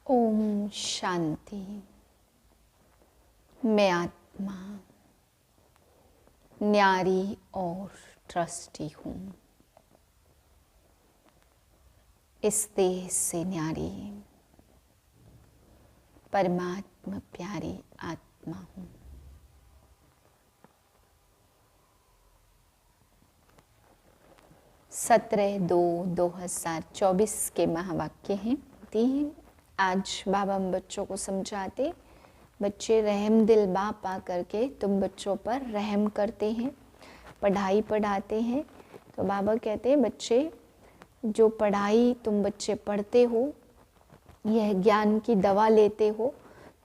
ओम शांति। मैं आत्मा न्यारी और ट्रस्टी हूँ। इस देह से न्यारी परमात्मा प्यारी आत्मा हूँ। सत्रह 2/2024 के महावाक्य हैं 3। आज बाबा हम बच्चों को समझाते, बच्चे रहम दिल बाप आ करके तुम बच्चों पर रहम करते हैं, पढ़ाई पढ़ाते हैं। तो बाबा कहते हैं बच्चे, जो पढ़ाई तुम बच्चे पढ़ते हो, यह ज्ञान की दवा लेते हो,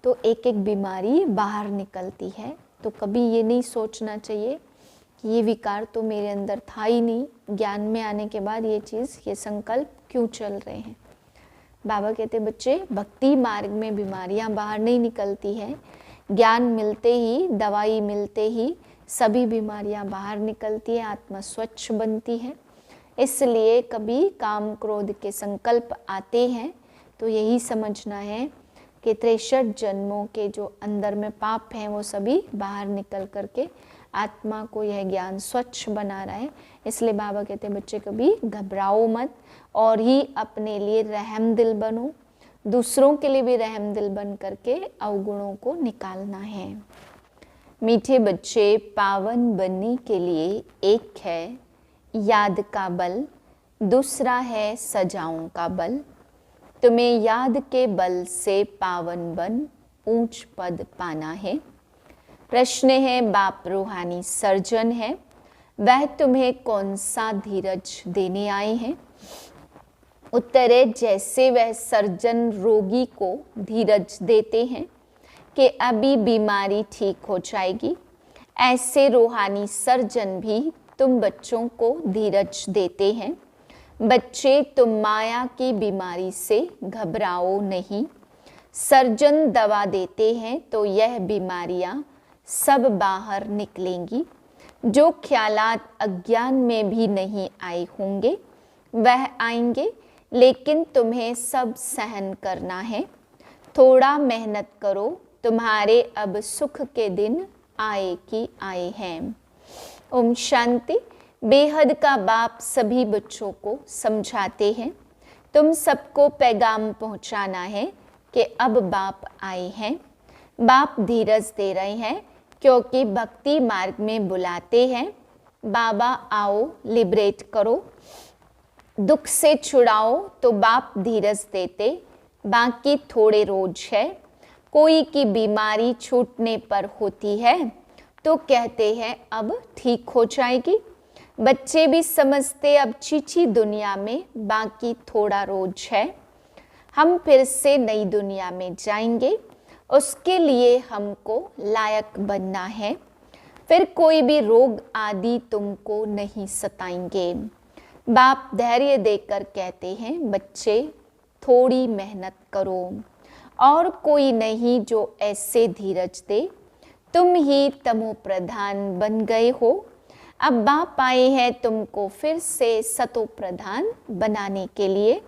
तो एक एक बीमारी बाहर निकलती है। तो कभी ये नहीं सोचना चाहिए कि ये विकार तो मेरे अंदर था ही नहीं, ज्ञान में आने के बाद ये चीज़, ये संकल्प क्यों चल रहे हैं। बाबा कहते बच्चे, भक्ति मार्ग में बीमारियां बाहर नहीं निकलती हैं, ज्ञान मिलते ही, दवाई मिलते ही सभी बीमारियां बाहर निकलती है, आत्मा स्वच्छ बनती है। इसलिए कभी काम क्रोध के संकल्प आते हैं तो यही समझना है कि 63 जन्मों के जो अंदर में पाप हैं वो सभी बाहर निकल करके आत्मा को यह ज्ञान स्वच्छ बना रहा है। इसलिए बाबा कहते हैं बच्चे कभी घबराओ मत और ही अपने लिए रहम दिल बनो, दूसरों के लिए भी रहम दिल बन करके अवगुणों को निकालना है। मीठे बच्चे, पावन बनने के लिए एक है याद का बल, दूसरा है सजाओं का बल। तुम्हें याद के बल से पावन बन ऊंच पद पाना है। प्रश्न है, बाप रूहानी सर्जन है, वह तुम्हें कौन सा धीरज देने आए हैं। उत्तर है, जैसे वह सर्जन रोगी को धीरज देते हैं कि अभी बीमारी ठीक हो जाएगी, ऐसे रूहानी सर्जन भी तुम बच्चों को धीरज देते हैं। बच्चे, तुम माया की बीमारी से घबराओ नहीं। सर्जन दवा देते हैं तो यह बीमारियां सब बाहर निकलेंगी। जो ख्यालात अज्ञान में भी नहीं आए होंगे वह आएंगे, लेकिन तुम्हें सब सहन करना है। थोड़ा मेहनत करो, तुम्हारे अब सुख के दिन आए कि आए हैं। ओम शांति। बेहद का बाप सभी बच्चों को समझाते हैं, तुम सबको पैगाम पहुंचाना है कि अब बाप आए हैं। बाप धीरज दे रहे हैं क्योंकि भक्ति मार्ग में बुलाते हैं, बाबा आओ लिबरेट करो, दुख से छुड़ाओ। तो बाप धीरज देते, बाकी थोड़े रोज है। कोई की बीमारी छूटने पर होती है तो कहते हैं अब ठीक हो जाएगी। बच्चे भी समझते अब चीची दुनिया में बाकी थोड़ा रोज है, हम फिर से नई दुनिया में जाएंगे, उसके लिए हमको लायक बनना है। फिर कोई भी रोग आदि तुमको नहीं सताएंगे। बाप धैर्य देकर कहते हैं बच्चे, थोड़ी मेहनत करो, और कोई नहीं जो ऐसे धीरज दे। तुम ही तमो प्रधान बन गए हो, अब बाप आए हैं तुमको फिर से सतो प्रधान बनाने के लिए।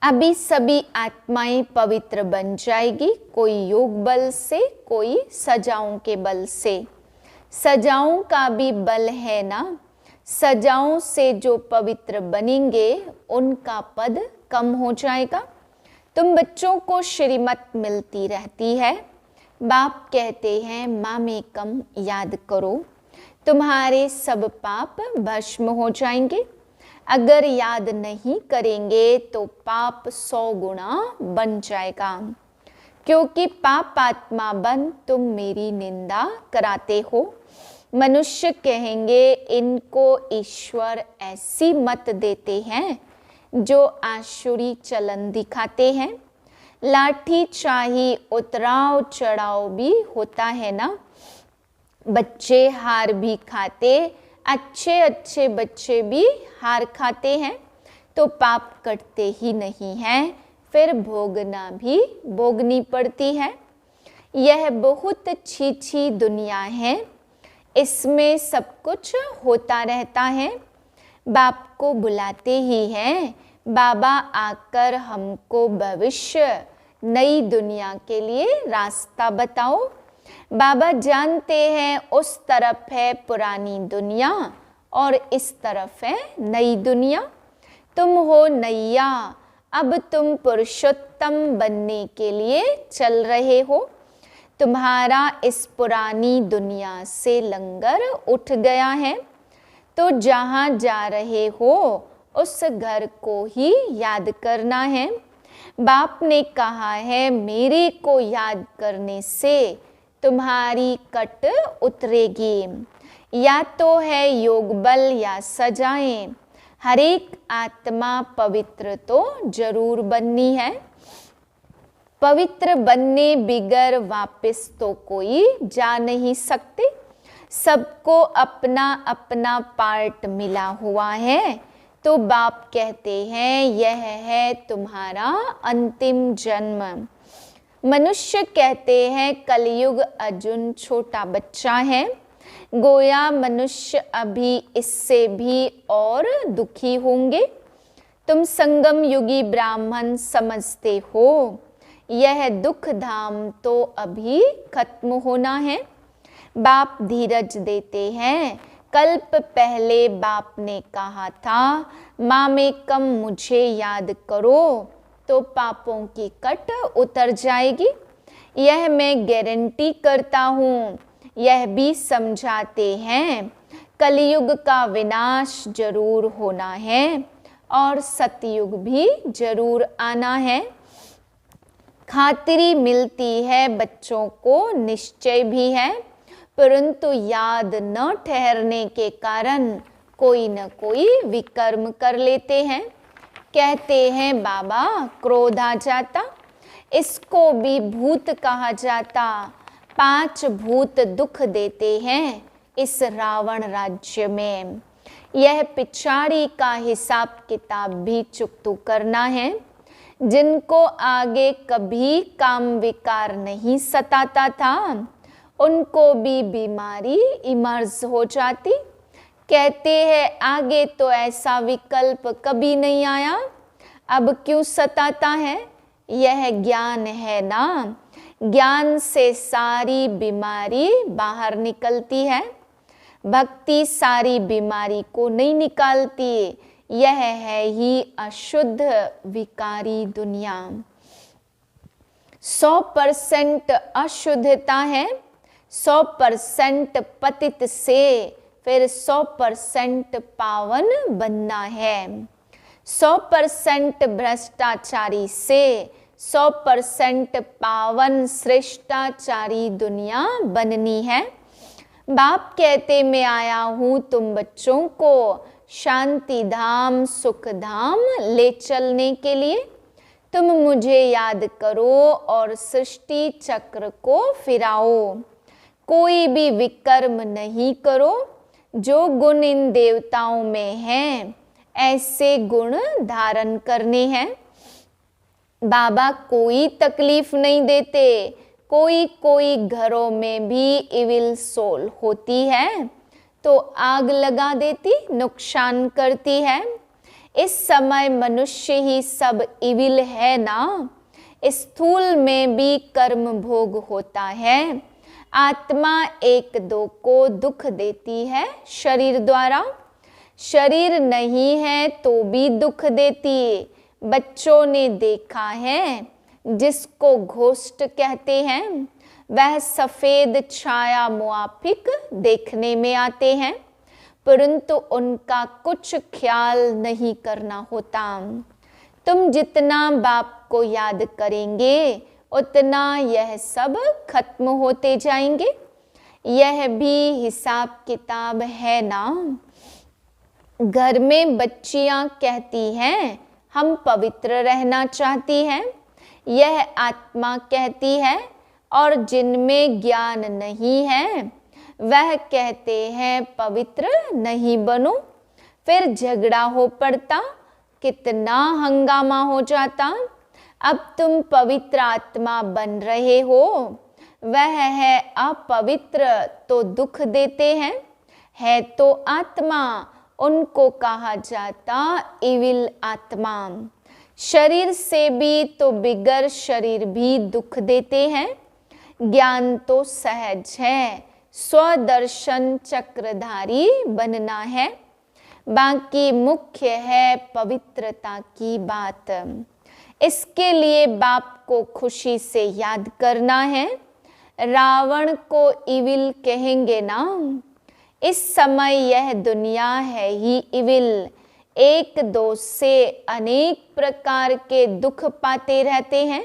अभी सभी आत्माएं पवित्र बन जाएगी, कोई योग बल से, कोई सजाओं के बल से। सजाओं का भी बल है ना, सजाओं से जो पवित्र बनेंगे उनका पद कम हो जाएगा। तुम बच्चों को श्रीमत मिलती रहती है, बाप कहते हैं मामे कम याद करो, तुम्हारे सब पाप भस्म हो जाएंगे। अगर याद नहीं करेंगे तो पाप 100 गुना बन जाएगा, क्योंकि पाप आत्मा बन तुम मेरी निंदा कराते हो। मनुष्य कहेंगे इनको ईश्वर ऐसी मत देते हैं जो आसुरी चलन दिखाते हैं। लाठी चाही उतराव चढ़ाव भी होता है ना, बच्चे हार भी खाते, अच्छे अच्छे बच्चे भी हार खाते हैं, तो पाप कटते ही नहीं हैं, फिर भोगना भी भोगनी पड़ती है। यह बहुत अच्छी दुनिया है, इसमें सब कुछ होता रहता है। बाप को बुलाते ही हैं, बाबा आकर हमको भविष्य नई दुनिया के लिए रास्ता बताओ। बाबा जानते हैं उस तरफ है पुरानी दुनिया और इस तरफ है नई दुनिया। तुम हो नैया, अब तुम पुरुषोत्तम बनने के लिए चल रहे हो। तुम्हारा इस पुरानी दुनिया से लंगर उठ गया है, तो जहाँ जा रहे हो उस घर को ही याद करना है। बाप ने कहा है मेरे को याद करने से तुम्हारी कट उतरेगी। या तो है योग बल या सजाएं, हर एक आत्मा पवित्र तो जरूर बननी है। पवित्र बनने बिगर वापस तो कोई जा नहीं सकते। सबको अपना अपना पार्ट मिला हुआ है, तो बाप कहते हैं यह है तुम्हारा अंतिम जन्म। मनुष्य कहते हैं कलयुग अर्जुन छोटा बच्चा है, गोया मनुष्य अभी इससे भी और दुखी होंगे। तुम संगम युगी ब्राह्मण समझते हो, यह दुख धाम तो अभी खत्म होना है। बाप धीरज देते हैं। कल्प पहले बाप ने कहा था माँ में कम मुझे याद करो तो पापों की कट उतर जाएगी। यह मैं गारंटी करता हूँ। यह भी समझाते हैं कलयुग का विनाश जरूर होना है और सतयुग भी जरूर आना है। खातिरी मिलती है बच्चों को, निश्चय भी है, परंतु याद न ठहरने के कारण कोई न कोई विकर्म कर लेते हैं। कहते हैं बाबा क्रोध आ जाता, इसको भी भूत कहा जाता। 5 भूत दुख देते हैं इस रावण राज्य में। यह पिछाड़ी का हिसाब किताब भी चुकतू करना है। जिनको आगे कभी काम विकार नहीं सताता था, उनको भी बीमारी इमर्ज हो जाती। कहते हैं आगे तो ऐसा विकल्प कभी नहीं आया, अब क्यों सताता है? यह ज्ञान है ना, ज्ञान से सारी बीमारी बाहर निकलती है। भक्ति सारी बीमारी को नहीं निकालती। यह है ही अशुद्ध विकारी दुनिया। 100% अशुद्धता है, 100% पतित से फिर 100% पावन बनना है। 100% भ्रष्टाचारी से 100% पावन श्रेष्ठाचारी दुनिया बननी है। बाप कहते मैं आया हूँ तुम बच्चों को शांति धाम सुख धाम ले चलने के लिए। तुम मुझे याद करो और सृष्टि चक्र को फिराओ। कोई भी विकर्म नहीं करो। जो गुण इन देवताओं में हैं, ऐसे गुण धारण करने हैं। बाबा कोई तकलीफ नहीं देते। कोई घरों में भी इविल सोल होती है तो आग लगा देती, नुकसान करती है। इस समय मनुष्य ही सब इविल है ना। स्थूल में भी कर्म भोग होता है। आत्मा एक दो को दुख देती है शरीर द्वारा। शरीर नहीं है तो भी दुख देती। बच्चों ने देखा है, जिसको घोस्ट कहते हैं, वह सफेद छाया मुआफिक देखने में आते हैं, परंतु उनका कुछ ख्याल नहीं करना होता। तुम जितना बाप को याद करेंगे उतना यह सब खत्म होते जाएंगे। यह भी हिसाब किताब है ना। घर में बच्चियां कहती हैं हम पवित्र रहना चाहती हैं, यह आत्मा कहती है, और जिनमें ज्ञान नहीं है वह कहते हैं पवित्र नहीं बनो। फिर झगड़ा हो पड़ता, कितना हंगामा हो जाता। अब तुम पवित्र आत्मा बन रहे हो, वह है अपवित्र तो दुख देते हैं। है तो आत्मा, उनको कहा जाता इविल आत्मा। शरीर से भी तो बिगर शरीर भी दुख देते हैं। ज्ञान तो सहज है, स्वदर्शन चक्रधारी बनना है, बाकी मुख्य है पवित्रता की बात। इसके लिए बाप को खुशी से याद करना है। रावण को इविल कहेंगे ना, इस समय यह दुनिया है ही इविल। एक दो से अनेक प्रकार के दुख पाते रहते हैं।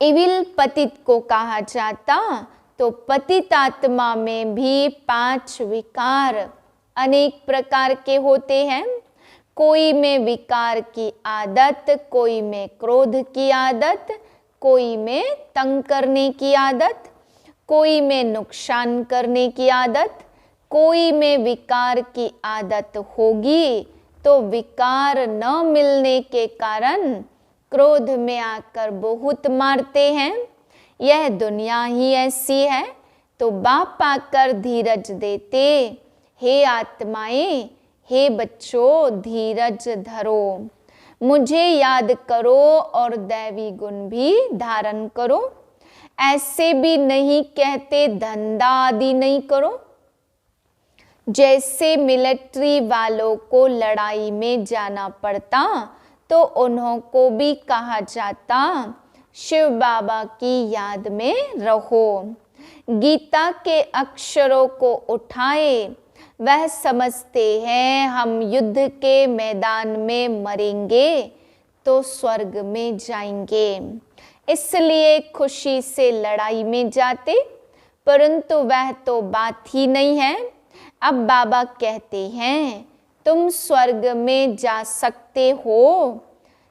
इविल पतित को कहा जाता, तो पतित आत्मा में भी 5 विकार अनेक प्रकार के होते हैं। कोई में विकार की आदत, कोई में क्रोध की आदत, कोई में तंग करने की आदत, कोई में नुकसान करने की आदत, कोई में विकार की आदत होगी तो विकार न मिलने के कारण क्रोध में आकर बहुत मारते हैं। यह दुनिया ही ऐसी है। तो बाप आकर धीरज देते, हे आत्माएं, हे बच्चों, धीरज धरो, मुझे याद करो और दैवी गुण भी धारण करो। ऐसे भी नहीं कहते धंधा आदि नहीं करो। जैसे मिलिट्री वालों को लड़ाई में जाना पड़ता तो उन्हों को भी कहा जाता शिव बाबा की याद में रहो। गीता के अक्षरों को उठाए, वह समझते हैं हम युद्ध के मैदान में मरेंगे तो स्वर्ग में जाएंगे, इसलिए खुशी से लड़ाई में जाते, परंतु वह तो बात ही नहीं है। अब बाबा कहते हैं तुम स्वर्ग में जा सकते हो,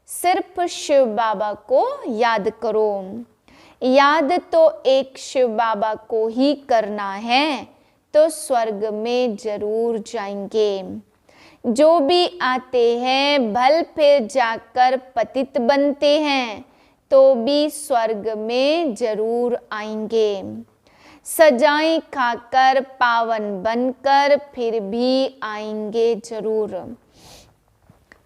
सिर्फ शिव बाबा को याद करो। याद तो एक शिव बाबा को ही करना है तो स्वर्ग में जरूर जाएंगे। जो भी आते हैं भल फिर जाकर पतित बनते हैं तो भी स्वर्ग में जरूर आएंगे। सजाएं खाकर पावन बनकर फिर भी आएंगे जरूर।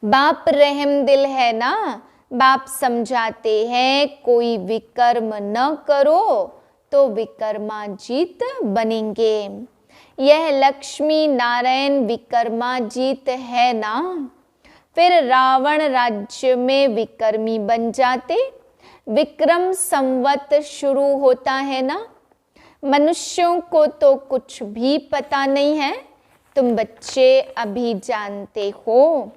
बाप रहम दिल है ना, बाप समझाते हैं कोई विकर्म न करो तो विकर्माजीत बनेंगे। यह लक्ष्मी नारायण विकर्माजीत है ना, फिर रावण राज्य में विकर्मी बन जाते। विक्रम संवत शुरू होता है ना। मनुष्यों को तो कुछ भी पता नहीं है, तुम बच्चे अभी जानते हो।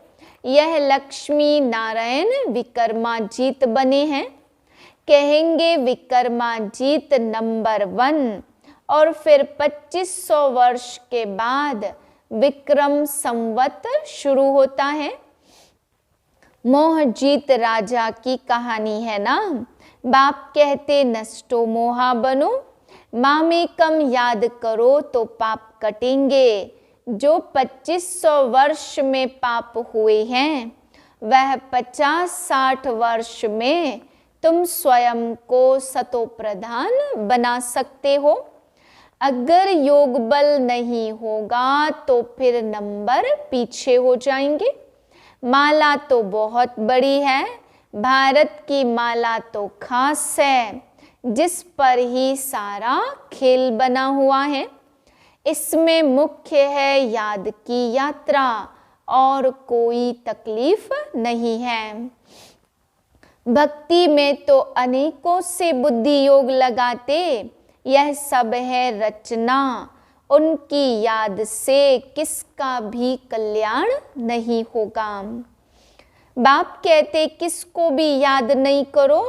यह लक्ष्मी नारायण विकर्माजीत बने हैं। कहेंगे विकर्माजीत नंबर 1 और फिर 2500 वर्ष के बाद विक्रम संवत शुरू होता है। मोहजीत राजा की कहानी है ना। बाप कहते नष्टो मोहा बनो, मामेकम याद करो तो पाप कटेंगे। जो 2500 वर्ष में पाप हुए हैं वह 50-60 वर्ष में तुम स्वयं को सतो प्रधान बना सकते हो। अगर योग बल नहीं होगा तो फिर नंबर पीछे हो जाएंगे। माला तो बहुत बड़ी है, भारत की माला तो खास है, जिस पर ही सारा खेल बना हुआ है। इसमें मुख्य है याद की यात्रा और कोई तकलीफ नहीं है। भक्ति में तो अनेकों से बुद्धि योग लगाते, यह सब है रचना। उनकी याद से किसका भी कल्याण नहीं होगा। बाप कहते किसको भी याद नहीं करो।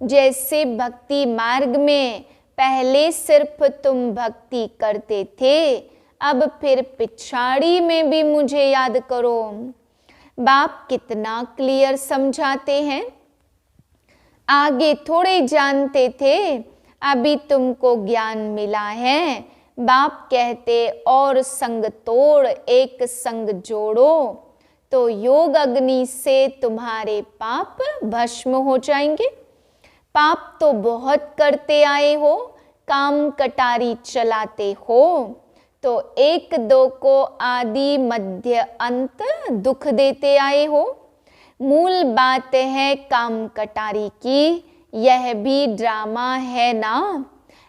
जैसे भक्ति मार्ग में पहले सिर्फ तुम भक्ति करते थे, अब फिर पिछाड़ी में भी मुझे याद करो। बाप कितना क्लियर समझाते हैं। आगे थोड़े जानते थे, अभी तुमको ज्ञान मिला है। बाप कहते और संग तोड़ एक संग जोड़ो तो योग अग्नि से तुम्हारे पाप भस्म हो जाएंगे। पाप तो बहुत करते आए हो, काम कटारी चलाते हो, तो एक दो को आदि मध्य अंत दुख देते आए हो। मूल बात है काम कटारी की, यह भी ड्रामा है ना।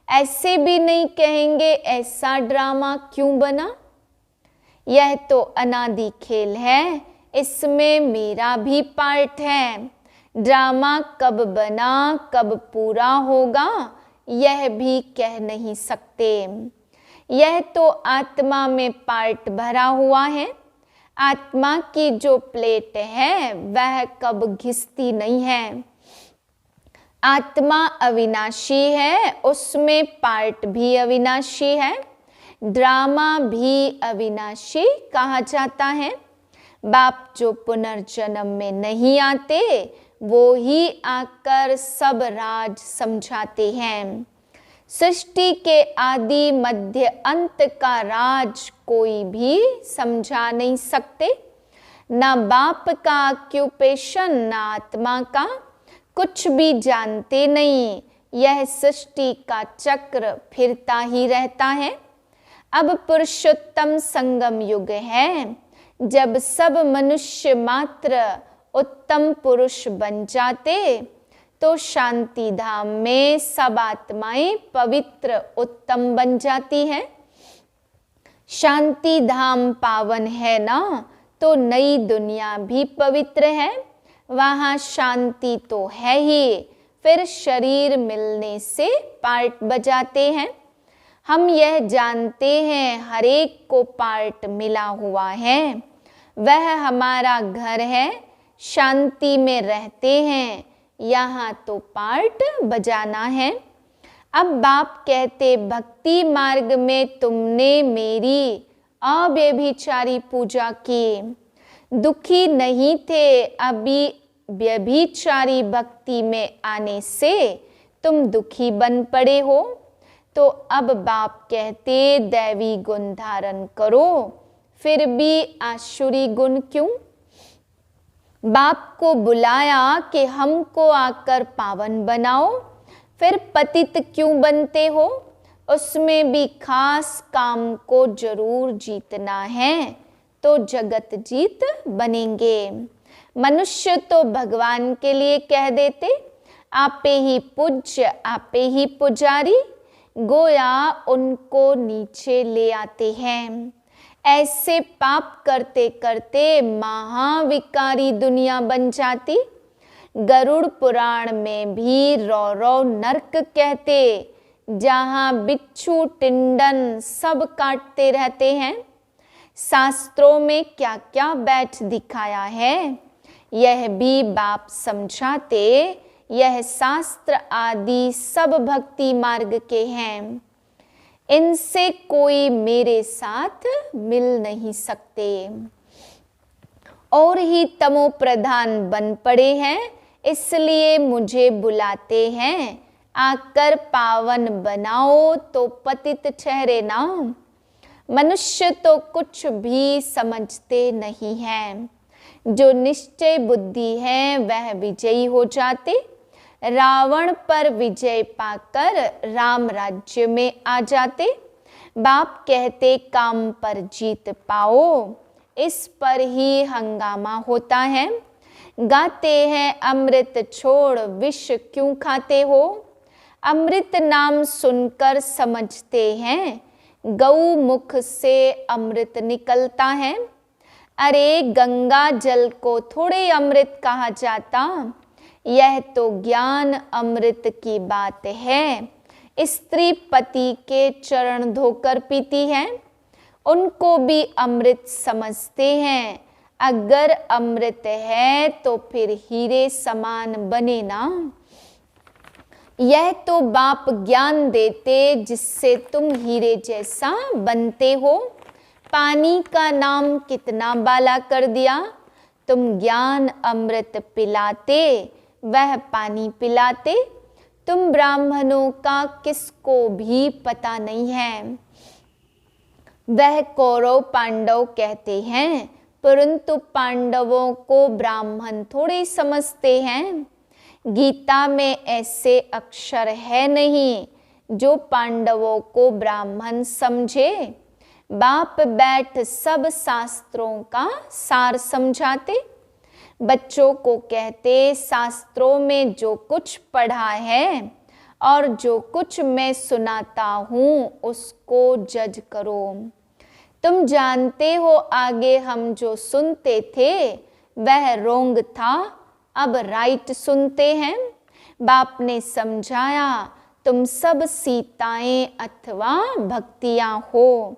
ऐसे भी नहीं कहेंगे ऐसा ड्रामा क्यों बना। यह तो अनादि खेल है, इसमें मेरा भी पार्ट है। ड्रामा कब बना कब पूरा होगा यह भी कह नहीं सकते। यह तो आत्मा में पार्ट भरा हुआ है। आत्मा की जो प्लेट है वह कब घिसती नहीं है। आत्मा अविनाशी है, उसमें पार्ट भी अविनाशी है। ड्रामा भी अविनाशी कहा जाता है। बाप जो पुनर्जन्म में नहीं आते वो ही आकर सब राज समझाते हैं। सृष्टि के आदि मध्य अंत का राज कोई भी समझा नहीं सकते। ना बाप का ऑक्यूपेशन ना आत्मा का, कुछ भी जानते नहीं। यह सृष्टि का चक्र फिरता ही रहता है। अब पुरुषोत्तम संगम युग है, जब सब मनुष्य मात्र उत्तम पुरुष बन जाते तो शांति धाम में सब आत्माएं पवित्र उत्तम बन जाती हैं। शांति धाम पावन है ना, तो नई दुनिया भी पवित्र है। वहाँ शांति तो है ही, फिर शरीर मिलने से पार्ट बजाते हैं। हम यह जानते हैं हर एक को पार्ट मिला हुआ है, वह हमारा घर है। शांति में रहते हैं, यहाँ तो पार्ट बजाना है। अब बाप कहते भक्ति मार्ग में तुमने मेरी अव्यभिचारी पूजा की, दुखी नहीं थे। अभी व्यभिचारी भक्ति में आने से तुम दुखी बन पड़े हो। तो अब बाप कहते दैवी गुण धारण करो, फिर भी आसुरी गुण क्यों। बाप को बुलाया कि हमको आकर पावन बनाओ, फिर पतित क्यों बनते हो। उसमें भी खास काम को जरूर जीतना है तो जगत जीत बनेंगे। मनुष्य तो भगवान के लिए कह देते आपे ही पूज्य आपे ही पुजारी, गोया उनको नीचे ले आते हैं। ऐसे पाप करते करते महाविकारी दुनिया बन जाती। गरुड़ पुराण में भी रौ नरक कहते, जहाँ बिच्छू टिंडन सब काटते रहते हैं। शास्त्रों में क्या क्या बैठ दिखाया है यह भी बाप समझाते। यह शास्त्र आदि सब भक्ति मार्ग के हैं, इनसे कोई मेरे साथ मिल नहीं सकते। और ही तमो प्रधान बन पड़े हैं, इसलिए मुझे बुलाते हैं आकर पावन बनाओ तो पतित ठहरे ना। मनुष्य तो कुछ भी समझते नहीं हैं। जो निश्चय बुद्धि है वह विजयी हो जाते। रावण पर विजय पाकर राम राज्य में आ जाते। बाप कहते काम पर जीत पाओ, इस पर ही हंगामा होता है। गाते हैं अमृत छोड़ विष क्यों खाते हो। अमृत नाम सुनकर समझते हैं गौ मुख से अमृत निकलता है। अरे गंगा जल को थोड़े अमृत कहा जाता, यह तो ज्ञान अमृत की बात है। स्त्री पति के चरण धोकर पीती है, उनको भी अमृत समझते हैं। अगर अमृत है तो फिर हीरे समान बने ना। यह तो बाप ज्ञान देते जिससे तुम हीरे जैसा बनते हो। पानी का नाम कितना बाला कर दिया। तुम ज्ञान अमृत पिलाते, वह पानी पिलाते। तुम ब्राह्मणों का किसको भी पता नहीं है। वह कौरव पांडव कहते हैं, परंतु पांडवों को ब्राह्मण थोड़े समझते हैं। गीता में ऐसे अक्षर है नहीं जो पांडवों को ब्राह्मण समझे। बाप बैठ सब शास्त्रों का सार समझाते। बच्चों को कहते, शास्त्रों में जो कुछ पढ़ा है और जो कुछ मैं सुनाता हूँ उसको जज करो। तुम जानते हो आगे हम जो सुनते थे वह रोंग था, अब राइट सुनते हैं। बाप ने समझाया, तुम सब सीताएं अथवा भक्तियां हो।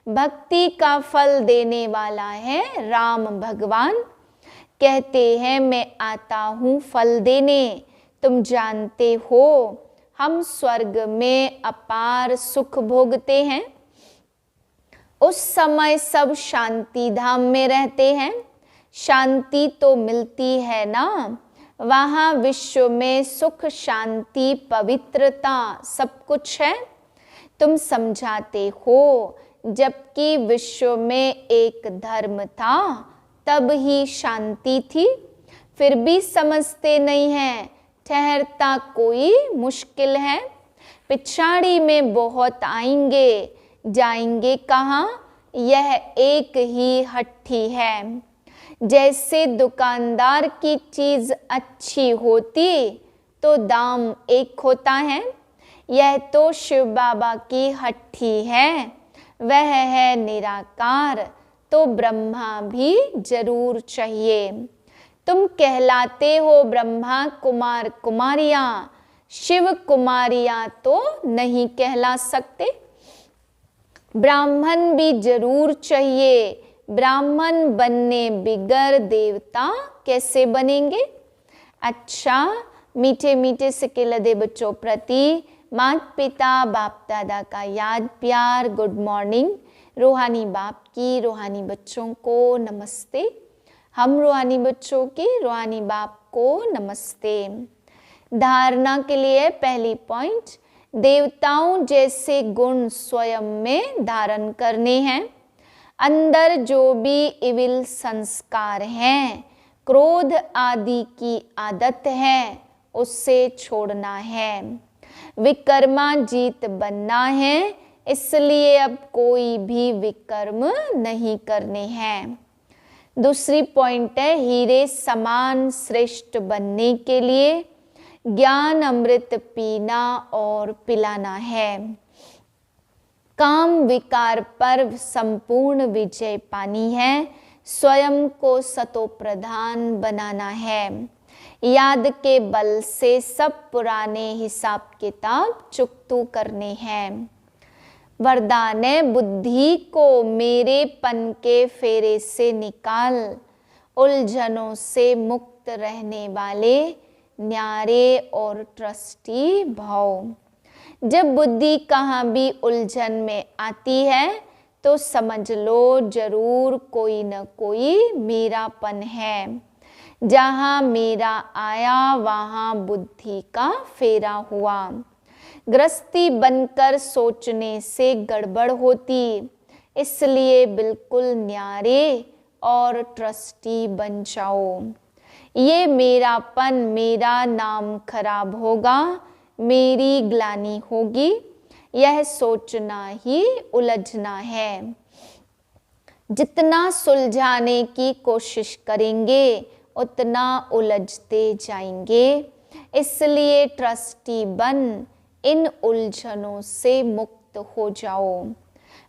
भक्ति का फल देने वाला है राम भगवान। कहते हैं मैं आता हूँ फल देने। तुम जानते हो हम स्वर्ग में अपार सुख भोगते हैं। उस समय सब शांति धाम में रहते हैं। शांति तो मिलती है ना, वहाँ विश्व में सुख शांति पवित्रता सब कुछ है। तुम समझाते हो जबकि विश्व में एक धर्म था तब ही शांति थी, फिर भी समझते नहीं हैं। ठहरता कोई मुश्किल है, पिछाड़ी में बहुत आएंगे, जाएंगे कहाँ, यह एक ही हट्टी है। जैसे दुकानदार की चीज अच्छी होती तो दाम एक होता है, यह तो शिव बाबा की हट्टी है। वह है निराकार, तो ब्रह्मा भी जरूर चाहिए। तुम कहलाते हो ब्रह्मा कुमार कुमारियां, शिव कुमारियां तो नहीं कहला सकते। ब्राह्मण भी जरूर चाहिए, ब्राह्मण बनने बिगर देवता कैसे बनेंगे। अच्छा, मीठे मीठे सिक्के लदे बच्चों प्रति माता पिता बाप दादा का याद प्यार, गुड मॉर्निंग। रूहानी बाप की रूहानी बच्चों को नमस्ते। हम रूहानी बच्चों की रूहानी बाप को नमस्ते। धारणा के लिए पहली पॉइंट, देवताओं जैसे गुण स्वयं में धारण करने हैं। अंदर जो भी इविल संस्कार हैं, क्रोध आदि की आदत है, उससे छोड़ना है। विकर्माजीत बनना है, इसलिए अब कोई भी विकर्म नहीं करने हैं। दूसरी पॉइंट है, हीरे समान श्रेष्ठ बनने के लिए ज्ञान अमृत पीना और पिलाना है। काम विकार पर संपूर्ण विजय पानी है, स्वयं को सतो प्रधान बनाना है। याद के बल से सब पुराने हिसाब किताब चुकतू करने हैं। वरदान है, बुद्धि को मेरेपन के फेरे से निकाल, उलझनों से मुक्त रहने वाले न्यारे और ट्रस्टी भाव। जब बुद्धि कहाँ भी उलझन में आती है तो समझ लो जरूर कोई न कोई मेरापन है। जहाँ मेरा आया वहाँ बुद्धि का फेरा हुआ। गृहस्थी बनकर सोचने से गड़बड़ होती, इसलिए बिल्कुल न्यारे और ट्रस्टी बन जाओ। ये मेरापन, मेरा नाम खराब होगा, मेरी ग्लानि होगी, यह सोचना ही उलझना है। जितना सुलझाने की कोशिश करेंगे उतना उलझते जाएंगे, इसलिए ट्रस्टी बन इन उलझनों से मुक्त हो जाओ।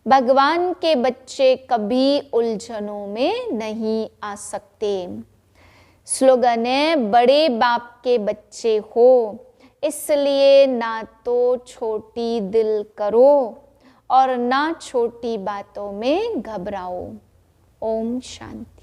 भगवान के बच्चे कभी उलझनों में नहीं आ सकते। स्लोगन है, बड़े बाप के बच्चे हो, इसलिए ना तो छोटी दिल करो और ना छोटी बातों में घबराओ। ओम शांति।